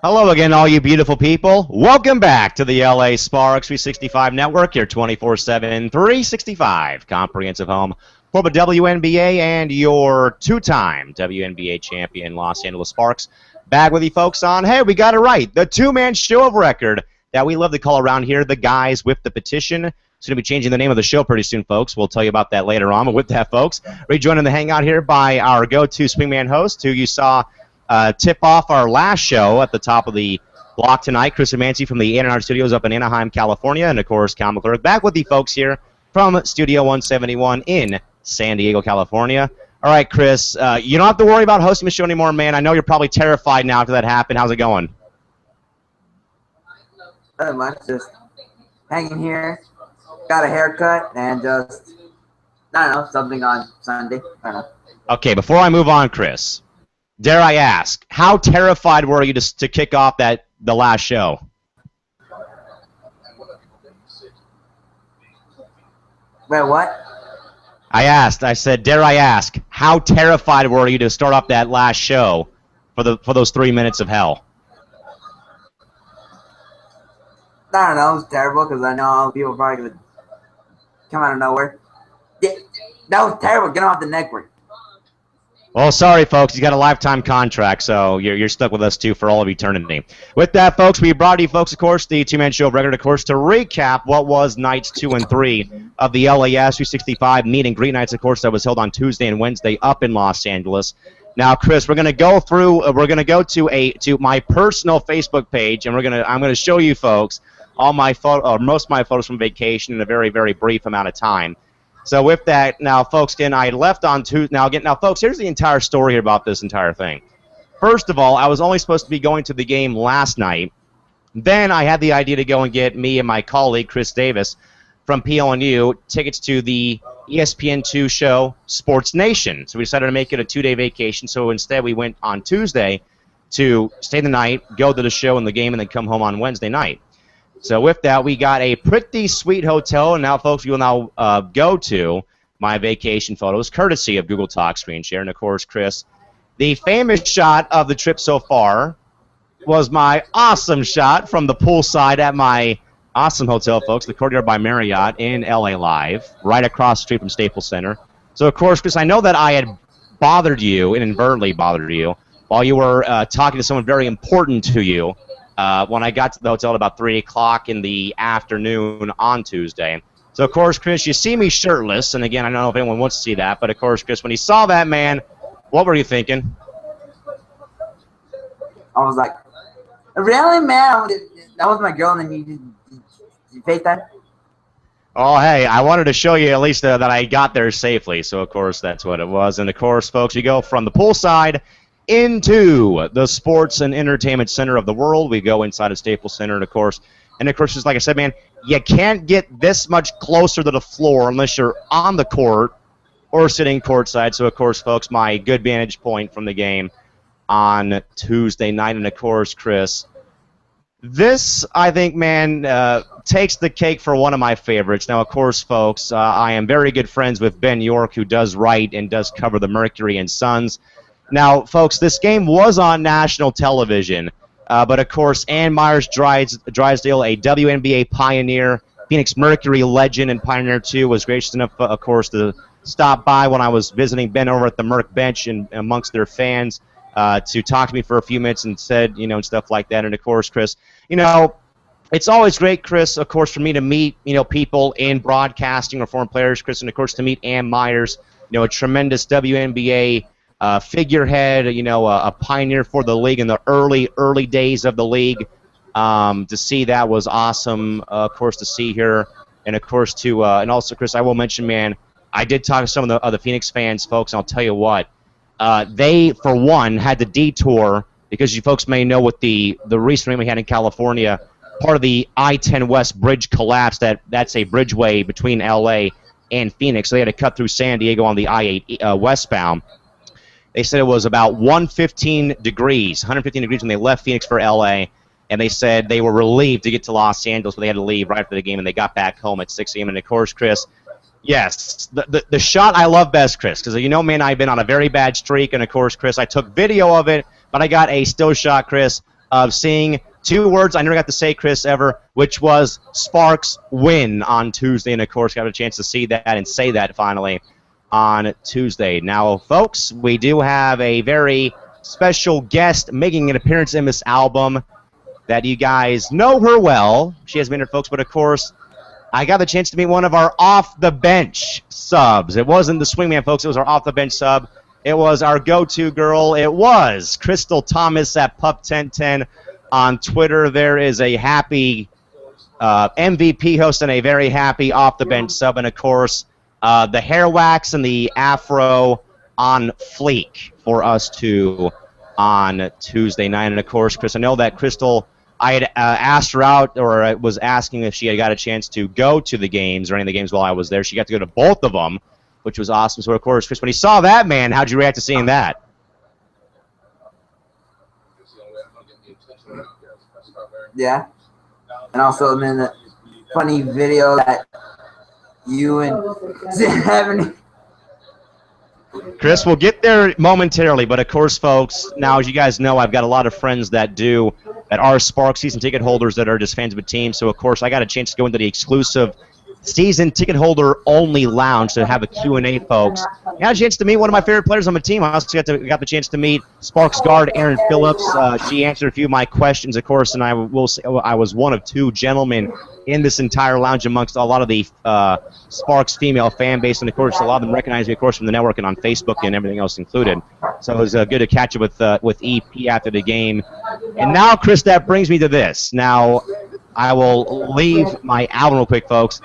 Hello again, all you beautiful people. Welcome back to the LA Sparks 365 Network, your 24/7, 365 comprehensive home for the WNBA and your two-time WNBA champion Los Angeles Sparks. Back with you folks on, hey, we got it right, the two-man show of record that we love to call around here, the guys with the petition. It's going to be changing the name of the show pretty soon, folks. We'll tell you about that later on. But with that, folks, rejoining the hangout here by our go-to swingman host, who you saw tip off our last show at the top of the block tonight, Chris Amanci from the A&R Studios up in Anaheim, California, and of course, Cal McClure back with the folks here from Studio 171 in San Diego, California. All right, Chris, you don't have to worry about hosting the show anymore, man. I know you're probably terrified now after that happened. How's it going? Not much, just hanging here. Got a haircut and just, I don't know, something on Sunday. I don't know. Okay, before I move on, Chris, dare I ask, how terrified were you to kick off the last show? Wait, what? I said, dare I ask, how terrified were you to start off that last show for those 3 minutes of hell? I don't know, it was terrible because I know all people probably would come out of nowhere. Yeah, that was terrible, get off the network. Well, sorry, folks. You got a lifetime contract, so you're stuck with us, too, for all of eternity. With that, folks, we brought you, folks, of course, the two-man show of record, of course, to recap what was nights 2 and 3 of the LAS 365 meet and greet nights, of course, that was held on Tuesday and Wednesday up in Los Angeles. Now, Chris, we're going to go through. We're going to go to my personal Facebook page, and I'm going to show you, folks, all my most of my photos from vacation in a very, very brief amount of time. So with that, now, folks, again, I left on Tuesday. Now, folks, here's the entire story here about this entire thing. First of all, I was only supposed to be going to the game last night. Then I had the idea to go and get me and my colleague, Chris Davis, from PLNU, tickets to the ESPN2 show, Sports Nation. So we decided to make it a 2-day vacation. So instead, we went on Tuesday to stay the night, go to the show and the game, and then come home on Wednesday night. So with that, we got a pretty sweet hotel, and now, folks, we will now go to my vacation photos, courtesy of Google Talk Screen Share. And, of course, Chris, the famous shot of the trip so far was my awesome shot from the poolside at my awesome hotel, folks, the Courtyard by Marriott in LA Live, right across the street from Staples Center. So, of course, Chris, I know that I had bothered you, inadvertently bothered you, while you were talking to someone very important to you. When I got to the hotel at about 3 o'clock in the afternoon on Tuesday. So, of course, Chris, you see me shirtless, and again, I don't know if anyone wants to see that, but, of course, Chris, when you saw that, man, what were you thinking? I was like, really, man? That was my girl, and then you faked that? Oh, hey, I wanted to show you at least that I got there safely, so, of course, that's what it was. And, of course, folks, we go from the poolside into the sports and entertainment center of the world. We go inside of Staples Center, and of course, just like I said, man, you can't get this much closer to the floor unless you're on the court or sitting courtside. So, of course, folks, my good vantage point from the game on Tuesday night, and of course, Chris, this, I think, man, takes the cake for one of my favorites. Now, of course, folks, I am very good friends with Ben York, who does write and does cover the Mercury and Suns. Now, folks, this game was on national television, but, of course, Ann Myers-Drysdale, a WNBA pioneer, Phoenix Mercury legend and pioneer, too, was gracious enough, of course, to stop by when I was visiting Ben over at the Merc bench and amongst their fans to talk to me for a few minutes and said, and stuff like that. And, of course, Chris, it's always great, Chris, of course, for me to meet, people in broadcasting or foreign players, Chris, and, of course, to meet Ann Myers, a tremendous WNBA figurehead, a pioneer for the league in the early days of the league. To see that was awesome, of course, to see her. And, of course, and also, Chris, I will mention, man, I did talk to some of the other Phoenix fans, folks, and I'll tell you what. They, for one, had to detour, because you folks may know with the recent rain we had in California, part of the I-10 West bridge collapsed. That's a bridgeway between L.A. and Phoenix. So they had to cut through San Diego on the I-8 westbound. They said it was about 115 degrees when they left Phoenix for L.A., and they said they were relieved to get to Los Angeles, but they had to leave right after the game, and they got back home at 6 a.m. And, of course, Chris, yes, the shot I love best, Chris, because, man, I've been on a very bad streak, and, of course, Chris, I took video of it, but I got a still shot, Chris, of seeing two words I never got to say, Chris, ever, which was Sparks win on Tuesday. And, of course, got a chance to see that and say that finally on Tuesday. Now, folks, we do have a very special guest making an appearance in this album that you guys know her well. She has been here, folks, but, of course, I got the chance to meet one of our off-the-bench subs. It wasn't the swingman, folks. It was our off-the-bench sub. It was our go-to girl. It was Crystal Thomas at Pup1010 on Twitter. There is a happy MVP host and a very happy off-the-bench sub. And, of course, the hair wax and the afro on fleek for us two on Tuesday night. And, of course, Chris, I know that Crystal, I had asked her out, or I was asking if she had got a chance to go to the games or any of the games while I was there. She got to go to both of them, which was awesome. So, of course, Chris, when you saw that, man, how'd you react to seeing that? Yeah. And also, then the funny video that you and Zim Chris, we'll get there momentarily, but of course, folks, now as you guys know, I've got a lot of friends that are Sparks season ticket holders that are just fans of a team. So, of course, I got a chance to go into the exclusive season ticket holder only lounge to have a Q&A, folks. I had a chance to meet one of my favorite players on the team. I also got the chance to meet Sparks guard Erin Phillips. She answered a few of my questions, of course, and I will say I was one of two gentlemen in this entire lounge amongst a lot of the Sparks female fan base, and of course a lot of them recognize me, of course, from the network and on Facebook and everything else included. So it was good to catch up with EP after the game. And now, Chris, that brings me to this. Now, I will leave my album real quick, folks,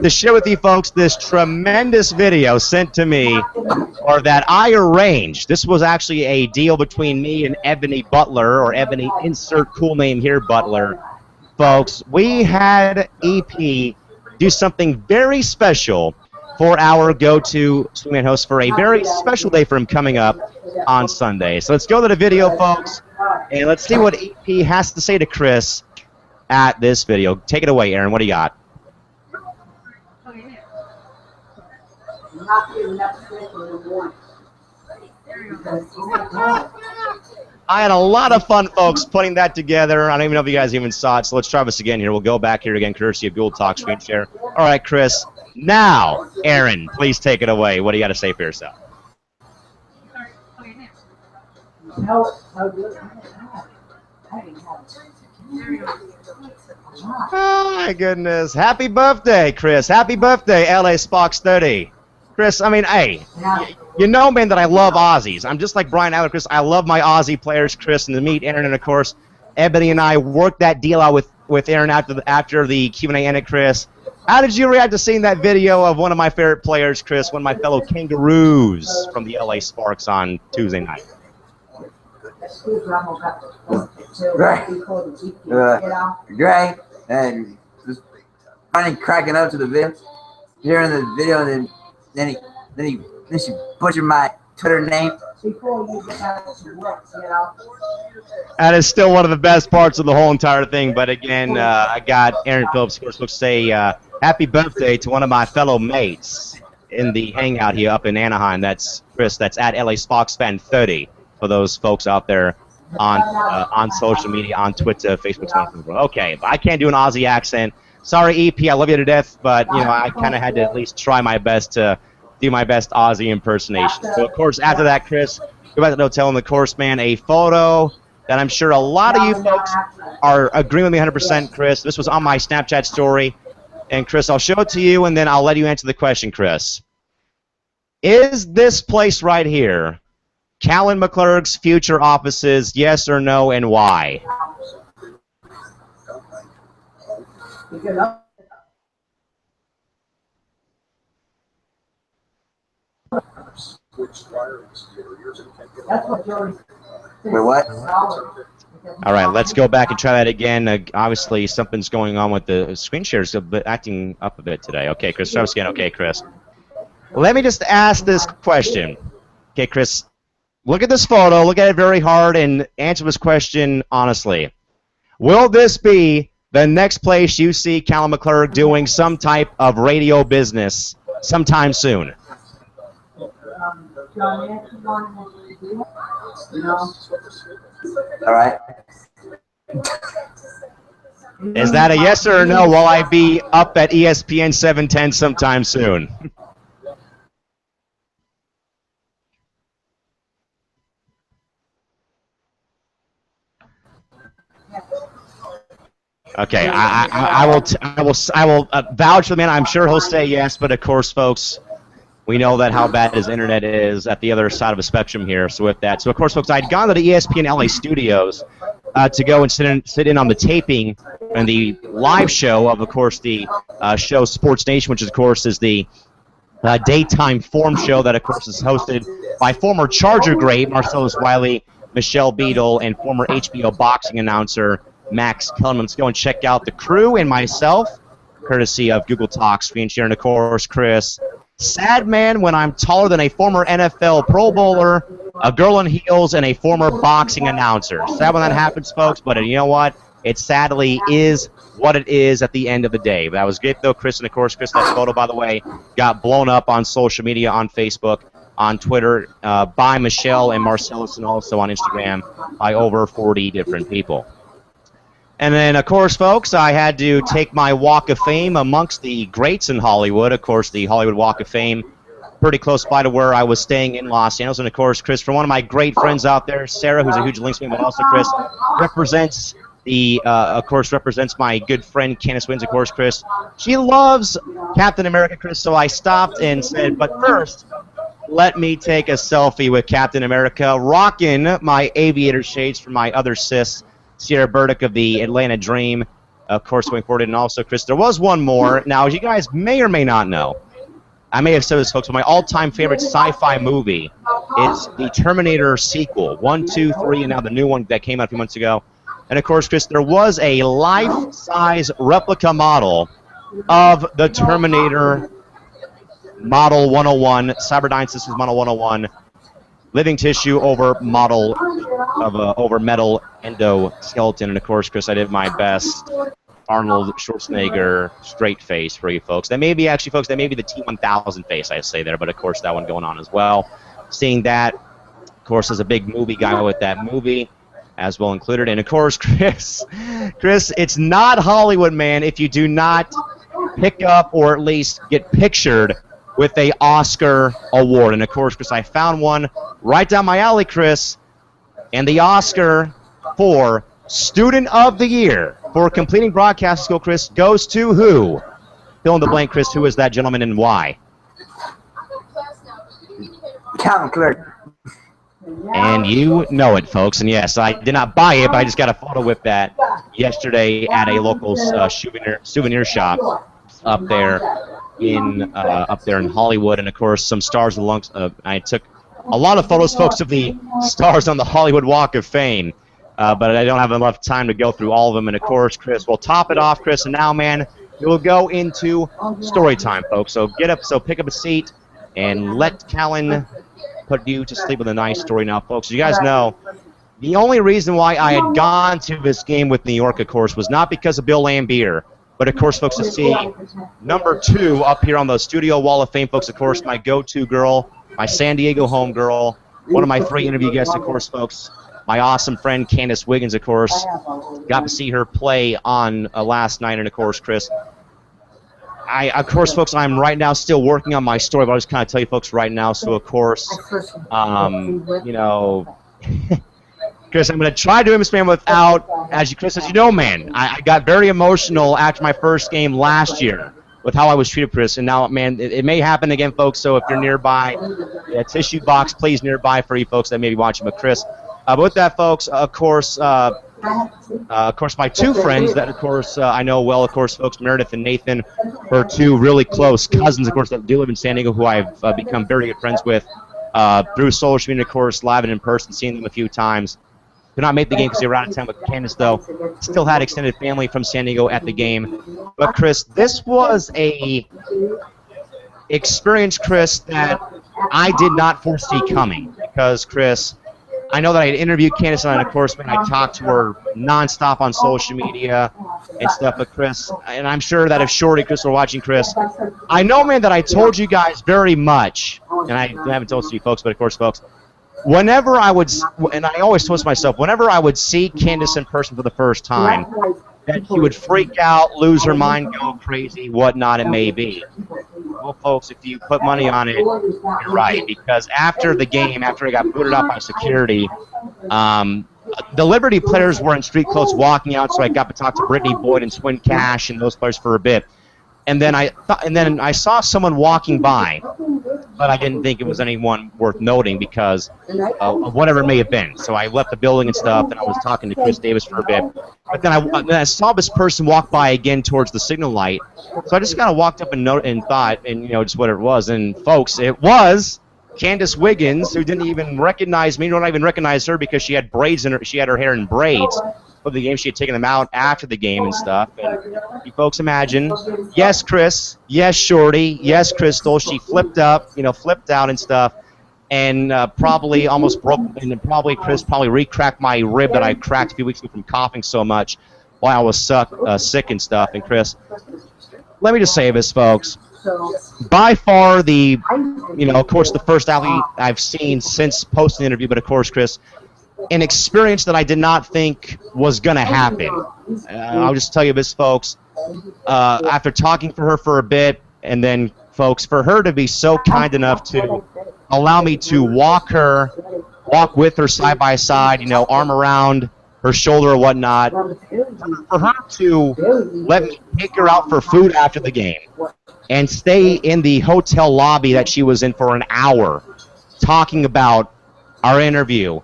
to share with you folks this tremendous video sent to me, or that I arranged. This was actually a deal between me and Ebony Butler, or Ebony, insert cool name here, Butler. Folks, we had EP do something very special for our go-to swingman host for a very special day for him coming up on Sunday. So let's go to the video, folks, and let's see what EP has to say to Chris at this video. Take it away, Aaron. What do you got? I had a lot of fun, folks, putting that together. I don't even know if you guys even saw it, so let's try this again here. We'll go back here again, courtesy of Google Talk Screen Share. All right, Chris. Now, Aaron, please take it away. What do you got to say for yourself? Oh, my goodness. Happy birthday, Chris. Happy birthday, LA Sparks 30. Chris, I mean, hey, you know, man, that I love Aussies. I'm just like Brian Allen, Chris. I love my Aussie players, Chris, and to meet Aaron, and of course, Ebony and I worked that deal out with Aaron after the Q&A ended, Chris. How did you react to seeing that video of one of my favorite players, Chris, one of my fellow Kangaroos from the LA Sparks on Tuesday night? Great. And just funny, cracking up to the video. Hearing the video, and then she butchered my Twitter name. That is still one of the best parts of the whole entire thing. But again, I got Aaron Phillips, of course, to say happy birthday to one of my fellow mates in the hangout here up in Anaheim. That's Chris. That's at LA Sparks Fan 30 for those folks out there on social media, on Twitter, Facebook. Okay, I can't do an Aussie accent. Sorry, EP, I love you to death, but, you know, I kind of had to at least try my best to do my best Aussie impersonation. So, of course, after that, Chris, go back to the hotel, and, of course, man, a photo that I'm sure a lot of you folks are agreeing with me 100%, Chris. This was on my Snapchat story. And, Chris, I'll show it to you, and then I'll let you answer the question, Chris. Is this place right here Callan McClurg's future offices, yes or no, and why? Wait, what? All right, let's go back and try that again. Obviously, something's going on with the screen shares, acting up a bit today. Okay, Chris, try this again. Okay, Chris. Let me just ask this question. Okay, Chris, look at this photo, look at it very hard, and answer this question honestly. Will this be the next place you see Callan McClurg doing some type of radio business sometime soon? All right. Is that a yes or a no? Will I be up at ESPN 710 sometime soon? Okay, I will vouch for the man. I'm sure he'll say yes, but of course, folks, we know that how bad his internet is at the other side of the spectrum here. So with that, of course, folks, I'd gone to the ESPN LA studios to go and sit in on the taping and the live show of course, the show Sports Nation, which of course is the daytime form show that of course is hosted by former Charger great Marcellus Wiley, Michelle Beadle, and former HBO boxing announcer Max Kellerman. Let's go and check out the crew and myself, courtesy of Google Talk screen share. And of course, Chris, sad man when I'm taller than a former NFL Pro Bowler, a girl in heels, and a former boxing announcer. Sad when that happens, folks, but you know what? It sadly is what it is at the end of the day. But that was great, though, Chris. And of course, Chris, that photo, by the way, got blown up on social media, on Facebook, on Twitter, by Michelle and Marcellus, and also on Instagram by over 40 different people. And then, of course, folks, I had to take my Walk of Fame amongst the greats in Hollywood. Of course, the Hollywood Walk of Fame, pretty close by to where I was staying in Los Angeles. And, of course, Chris, for one of my great friends out there, Sarah, who's a huge Lynx fan, but also, Chris, represents my good friend Candace Wiggins, of course, Chris. She loves Captain America, Chris, so I stopped and said, but first, let me take a selfie with Captain America, rocking my aviator shades for my other sis, Sierra Burdick of the Atlanta Dream, of course, going forward. And also, Chris, there was one more. Now, as you guys may or may not know, I may have said this, folks, but my all-time favorite sci-fi movie is the Terminator sequel, 1, 2, 3, and now the new one that came out a few months ago. And, of course, Chris, there was a life-size replica model of the Terminator Model 101, Cyberdyne Systems Model 101, living tissue over model of over metal endoskeleton. And of course, Chris, I did my best Arnold Schwarzenegger straight face for you folks. That may be actually, folks, that may be the T-1000 face I say there, but of course that one going on as well. Seeing that, of course, as a big movie guy with that movie as well included. And of course, Chris, it's not Hollywood, man, if you do not pick up or at least get pictured with a Oscar award. And of course, Chris, I found one right down my alley, Chris, and the Oscar for Student of the Year for completing broadcast school, Chris, goes to who? Fill in the blank, Chris. Who is that gentleman and why? Accountant clerk. And you know it, folks. And yes, I did not buy it, but I just got a photo with that yesterday at a local souvenir shop up there in Hollywood. And of course, some stars along. I took a lot of photos, folks, of the stars on the Hollywood Walk of Fame, but I don't have enough time to go through all of them. And of course, Chris, we'll top it off, Chris. And now, man, we'll go into story time, folks. So get up, pick up a seat, and let Callan put you to sleep with a nice story now, folks. You guys know the only reason why I had gone to this game with New York, of course, was not because of Bill Lambier, but of course, folks, to see number 2 up here on the studio wall of fame, folks. Of course, my go-to girl, my San Diego home girl, one of my 3 interview guests, of course, folks. My awesome friend Candace Wiggins, of course. Got to see her play on last night, and of course, Chris. Of course, folks, I'm right now still working on my story, but I'll just kind of tell you folks right now. So, of course, you know, Chris, I'm going to try doing this, man, without, Chris, as you know, man, I got very emotional after my first game last year with how I was treated, Chris, and now, man, it may happen again, folks, so if you're nearby, a tissue box, please, nearby for you folks that may be watching. But, Chris, but with that, folks, of course, my 2 friends that, of course, I know well, of course, folks, Meredith and Nathan, are 2 really close cousins, of course, that do live in San Diego, who I've become very good friends with through social media, of course, live and in person, seeing them a few times. Did not make the game because they were out of town, but Candace, though, still had extended family from San Diego at the game. But, Chris, this was a experience, Chris, that I did not foresee coming because, Chris, I know that I had interviewed Candace, and of course, man, I talked to her nonstop on social media and stuff. But Chris, and I'm sure that if Shorty, Chris, were watching, Chris, I know, man, that I told you guys very much, and I haven't told you folks, but of course, folks, whenever I would, and I always told myself, whenever I would see Candace in person for the first time, that she would freak out, lose her mind, go crazy, whatnot it may be. Well, folks, if you put money on it, you're right. Because after the game, after I got booted out by security, the Liberty players were in street clothes walking out, so I got to talk to Brittany Boyd and Swin Cash and those players for a bit. And then I saw someone walking by, but I didn't think it was anyone worth noting because of whatever it may have been. So I left the building and stuff, and I was talking to Chris Davis for a bit. But then I saw this person walk by again towards the signal light. So I just kind of walked up and thought, and just what it was. And folks, it was Candace Wiggins, who didn't even recognize me, nor not even recognize her because she had braids in her. She had her hair in braids. For the game, she had taken them out after the game and stuff. And you folks imagine, yes, Chris, yes, Shorty, yes, Crystal, she flipped up, flipped out and stuff, and probably almost broke, and probably Chris re-cracked my rib that I cracked a few weeks ago from coughing so much while I was sick and stuff. And Chris, let me just say this, folks. By far the, of course, the first athlete I've seen since posting the interview, but of course, Chris, an experience that I did not think was going to happen. I'll just tell you this, folks. After talking to her for a bit, and then, folks, for her to be so kind enough to allow me to walk with her side by side, arm around her shoulder or whatnot, for her to let me take her out for food after the game and stay in the hotel lobby that she was in for an hour talking about our interview,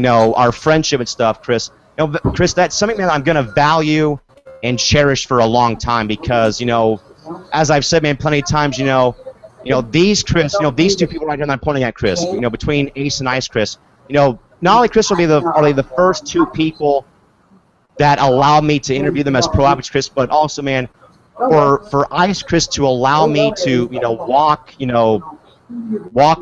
our friendship and stuff, Chris. Chris, that's something that I'm going to value and cherish for a long time because, as I've said, man, plenty of times, these Chris, these two people right here that I'm pointing at, Chris, between Ace and Ice, Chris, not only Chris will be the first two people that allow me to interview them as pro athletes, Chris, but also, man, for Ice, Chris, to allow me to, walk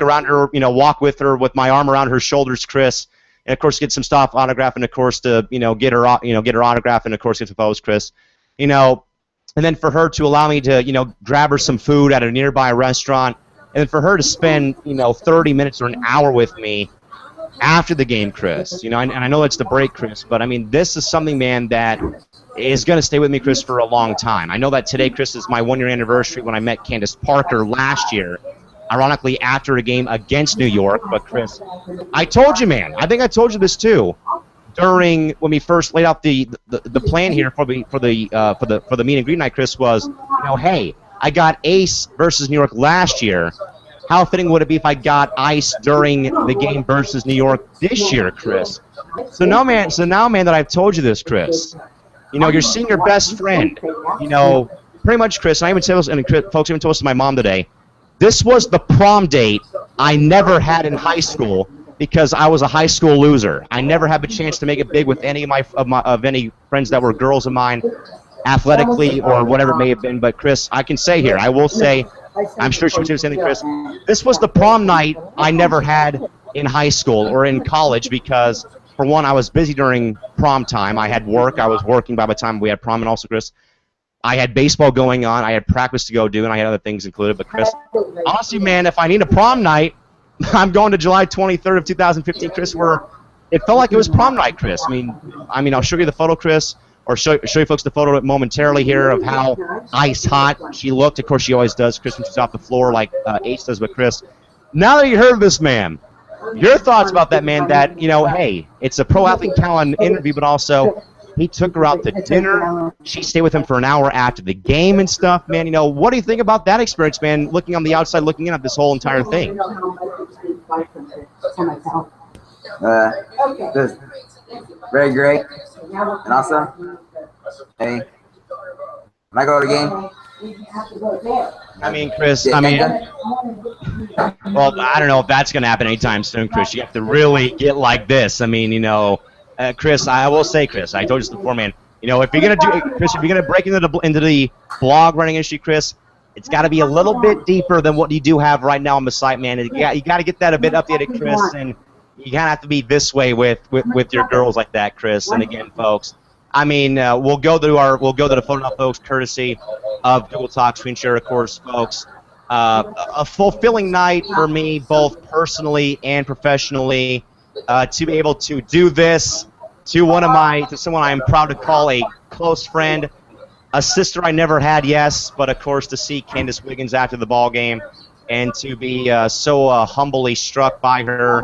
around her, walk with her with my arm around her shoulders, Chris. And of course, get some stuff autograph, and of course to get her autograph, and of course get some photos, Chris. And then for her to allow me to grab her some food at a nearby restaurant, and then for her to spend 30 minutes or an hour with me after the game, Chris. And I know it's the break, Chris, but I mean this is something, man, that is going to stay with me, Chris, for a long time. I know that today, Chris, is my 1-year anniversary when I met Candace Parker last year. Ironically, after a game against New York, but Chris, I told you, man. I think I told you this too, when we first laid out the plan here for the meet and greet night. Chris, was hey, I got Ace versus New York last year. How fitting would it be if I got Ice during the game versus New York this year, Chris? So now, man, that I've told you this, Chris, you're seeing your best friend. Pretty much, Chris. And I even told this, and folks even told this to my mom today. This was the prom date I never had in high school because I was a high school loser. I never had the chance to make it big with any of any friends that were girls of mine, athletically or whatever it may have been. But Chris, I can say here, I will say, I'm sure she would say the same thing, Chris. This was the prom night I never had in high school or in college because, for one, I was busy during prom time. I had work. I was working by the time we had prom, and also, Chris, I had baseball going on, I had practice to go do, and I had other things included. But Chris, honestly, man, if I need a prom night, I'm going to July 23rd of 2015, Chris, where it felt like it was prom night, Chris. I mean, I'll show you the photo, Chris, or show you folks the photo momentarily here of how ice hot she looked. Of course, she always does, Chris, when she's off the floor like Ace does. But Chris, now that you heard of this man, your thoughts about that man that, hey, it's a pro athlete calendar interview, but also he took her out to dinner. She stayed with him for an hour after the game and stuff, man. What do you think about that experience, man, looking on the outside, looking in at this whole entire thing? Just very great. And also, hey, when I go to the game, I mean, Chris, well, I don't know if that's going to happen anytime soon, Chris. You have to really get like this. I mean, Chris, I will say, Chris, I told you this before, man. If you're gonna do, Chris, if you're gonna break into the blog running industry, Chris, it's got to be a little bit deeper than what you do have right now on the site, man. You got to get that a bit updated, Chris, and you kind of have to be this way with your girls like that, Chris. And again, folks, I mean, we'll go to the phone up, folks, courtesy of Google Talk Screen Share, of course, folks. A fulfilling night for me, both personally and professionally. To be able to do this to someone I'm proud to call a close friend, a sister I never had, yes, but of course to see Candace Wiggins after the ball game and to be so humbly struck by her,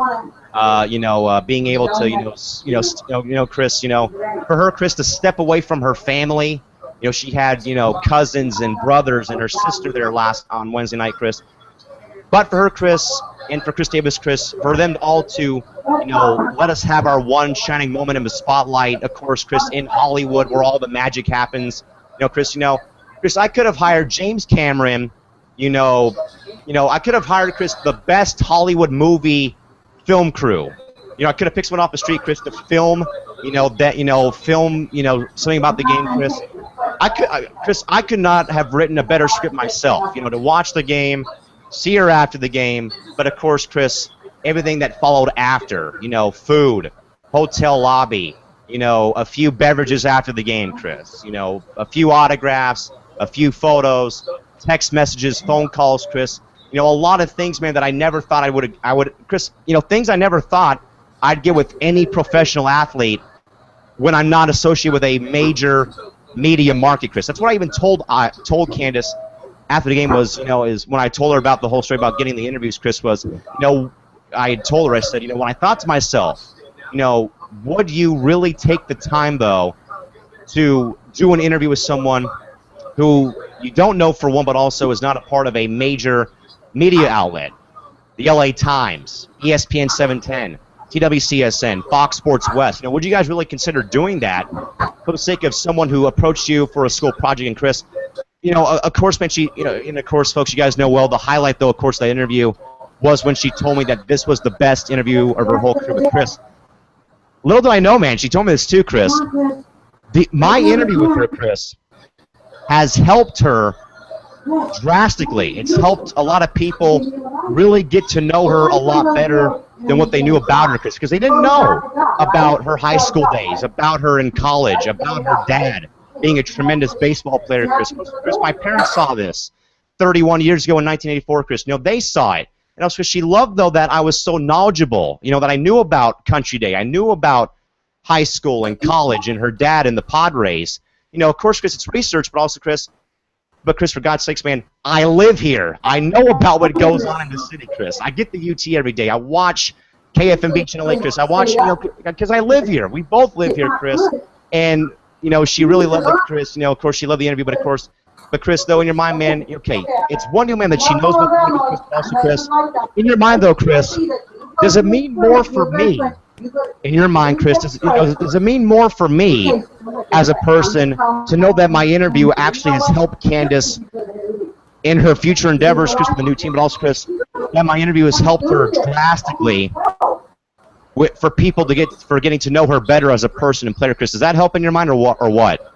being able to, Chris, for her, Chris, to step away from her family. She had, cousins and brothers and her sister there on Wednesday night, Chris. But for her, Chris, and for Chris Davis, Chris, for them all to, let us have our one shining moment in the spotlight, of course, Chris, in Hollywood where all the magic happens. Chris, Chris, I could have hired James Cameron, I could have hired, Chris, the best Hollywood movie film crew. I could have picked someone off the street, Chris, to film, something about the game, Chris. Chris, I could not have written a better script myself, to watch the game, see her after the game, but of course, Chris, everything that followed after, food, hotel lobby, a few beverages after the game, Chris, a few autographs, a few photos, text messages, phone calls, Chris, a lot of things, man, that I never thought I would, Chris, things I never thought I'd get with any professional athlete when I'm not associated with a major media market, Chris. That's what I even told Candace after the game is when I told her about the whole story about getting the interviews, Chris, was, I had told her, I said, when I thought to myself, would you really take the time, though, to do an interview with someone who you don't know, for one, but also is not a part of a major media outlet, the LA Times, ESPN 710, TWCSN, Fox Sports West. Would you guys really consider doing that for the sake of someone who approached you for a school project? And Chris, of course, man, and of course, folks, you guys know well, the highlight, though, of course, the interview was when she told me that this was the best interview of her whole career with Chris. Little do I know, man, she told me this too, Chris. My interview with her, Chris, has helped her drastically. It's helped a lot of people really get to know her a lot better than what they knew about her, Chris, because they didn't know about her high school days, about her in college, about her dad being a tremendous baseball player, Chris. Chris, my parents saw this 31 years ago in 1984, Chris. They saw it. And also, she loved, though, that I was so knowledgeable, that I knew about Country Day. I knew about high school and college and her dad and the Padres. Of course, Chris, it's research, but also, Chris, for God's sakes, man, I live here. I know about what goes on in the city, Chris. I get the UT every day. I watch KFMB Channel 8, Chris. I watch, because I live here. We both live here, Chris. And, she really loved it, Chris. Of course, she loved the interview, but Chris, though, in your mind, man, okay, it's one new man that she knows about the Chris, but also, Chris, in your mind, though, Chris, does it mean more for me? In your mind, Chris, does it mean more for me as a person to know that my interview actually has helped Candace in her future endeavors, Chris, with the new team, but also, Chris, that my interview has helped her drastically for people for getting to know her better as a person and player, Chris? Does that help in your mind, or what?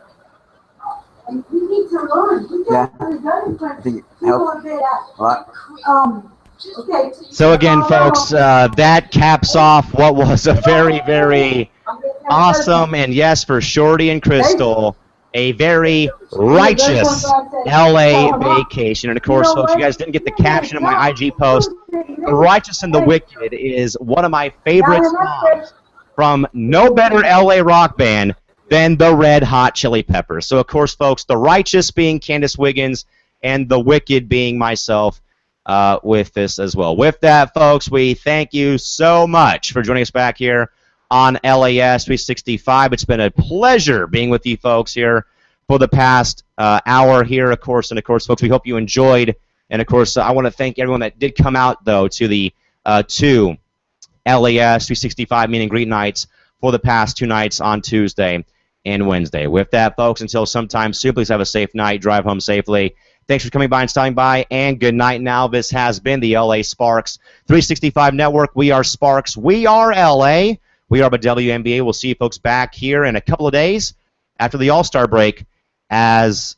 Yeah, I think it helps a lot. So again, folks, that caps off what was a very, very awesome, and yes, for Shorty and Crystal, a very righteous LA vacation. And of course, folks, you guys didn't get the caption of my IG post. The Righteous and the Wicked is one of my favorite songs from no better LA rock band than the Red Hot Chili Peppers. So of course, folks, the Righteous being Candace Wiggins and the Wicked being myself with this as well. With that, folks, we thank you so much for joining us back here on LAS 365. It's been a pleasure being with you folks here for the past hour here, of course. And, of course, folks, we hope you enjoyed. And, of course, I want to thank everyone that did come out, though, to the two LAS 365 meet and greet nights for the past 2 nights on Tuesday and Wednesday. With that, folks, until sometime soon, please have a safe night. Drive home safely. Thanks for coming by and stopping by, and good night now. This has been the LA Sparks 365 Network. We are Sparks. We are LA. We are the WNBA. We'll see you folks back here in a couple of days after the All-Star break as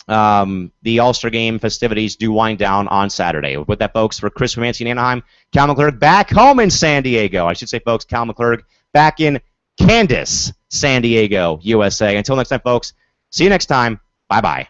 the All-Star Game festivities do wind down on Saturday. With that, folks, for Chris Romanski in Anaheim, Cal McClurg back home in San Diego. I should say, folks, Cal McClurg back in Candace, San Diego, USA. Until next time, folks, see you next time. Bye-bye.